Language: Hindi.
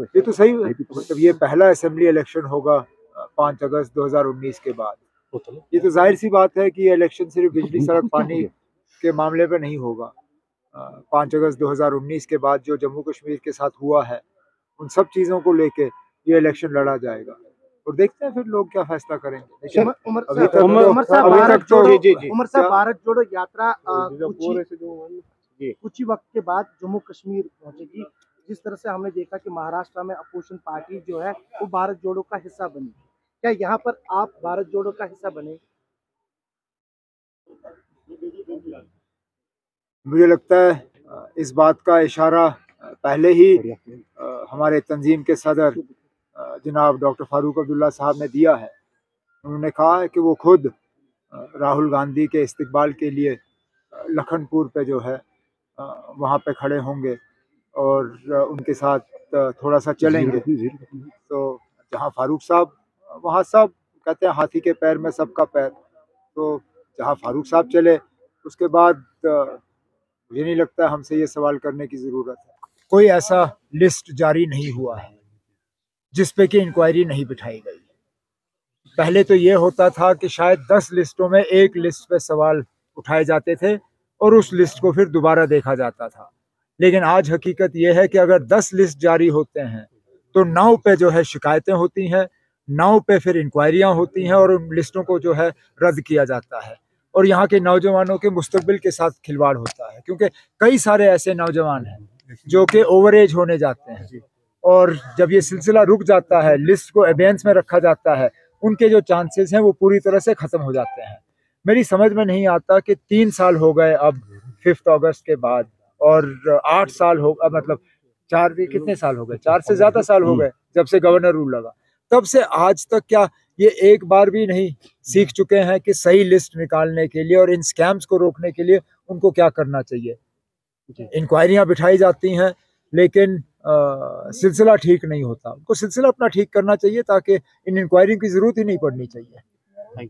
ये तो सही है, मतलब ये पहला असेंबली इलेक्शन होगा 5 अगस्त 2019 के बाद। ये तो जाहिर सी बात है कि ये इलेक्शन सिर्फ बिजली सड़क पानी के मामले पे नहीं होगा। 5 अगस्त 2019 के बाद जो जम्मू कश्मीर के साथ हुआ है, उन सब चीज़ों को लेके ये इलेक्शन लड़ा जाएगा और देखते हैं फिर लोग क्या फैसला करेंगे। उमर साहब, भारत जोड़ो यात्रा कुछ ही वक्त के बाद जम्मू कश्मीर पहुंचेगी। जिस तरह से हमने देखा कि महाराष्ट्र में अपोजिशन पार्टी जो है वो भारत जोड़ो का हिस्सा बनी, क्या यहाँ पर आप भारत जोड़ो का हिस्सा बने? मुझे लगता है इस बात का इशारा पहले ही हमारे तंजीम के सदर जनाब डॉक्टर फारूक अब्दुल्ला साहब ने दिया है। उन्होंने कहा है कि वो खुद राहुल गांधी के इस्तकबाल के लिए लखनपुर पे जो है वहाँ पे खड़े होंगे और उनके साथ थोड़ा सा चलेंगे। तो जहाँ फारूक साहब वहाँ सब कहते हैं हाथी के पैर में सबका पैर, तो जहाँ फारूक साहब चले उसके बाद मुझे नहीं लगता हमसे ये सवाल करने की ज़रूरत है। कोई ऐसा लिस्ट जारी नहीं हुआ है जिस पे कि इंक्वायरी नहीं बिठाई गई। पहले तो ये होता था कि शायद 10 लिस्टों में एक लिस्ट पे सवाल उठाए जाते थे और उस लिस्ट को फिर दोबारा देखा जाता था। लेकिन आज हकीकत ये है कि अगर 10 लिस्ट जारी होते हैं तो 9 पे जो है शिकायतें होती हैं, 9 पे फिर इंक्वायरियाँ होती हैं और उन लिस्टों को जो है रद्द किया जाता है और यहाँ के नौजवानों के मुस्तकबिल के साथ खिलवाड़ होता है, क्योंकि कई सारे ऐसे नौजवान हैं जो कि ओवर एज होने जाते हैं और जब ये सिलसिला रुक जाता है, लिस्ट को अबेंस में रखा जाता है, उनके जो चांसेस हैं वो पूरी तरह से ख़त्म हो जाते हैं। मेरी समझ में नहीं आता कि 3 साल हो गए अब 5 अगस्त के बाद और 8 साल हो मतलब 4 भी कितने साल हो गए, 4 से ज़्यादा साल हो गए जब से गवर्नर रूल लगा, तब से आज तक क्या ये एक बार भी नहीं सीख चुके हैं कि सही लिस्ट निकालने के लिए और इन स्कैम्स को रोकने के लिए उनको क्या करना चाहिए। इंक्वायरियाँ बिठाई जाती हैं लेकिन सिलसिला ठीक नहीं होता। उनको सिलसिला अपना ठीक करना चाहिए ताकि इन इंक्वायरी की ज़रूरत ही नहीं पड़नी चाहिए।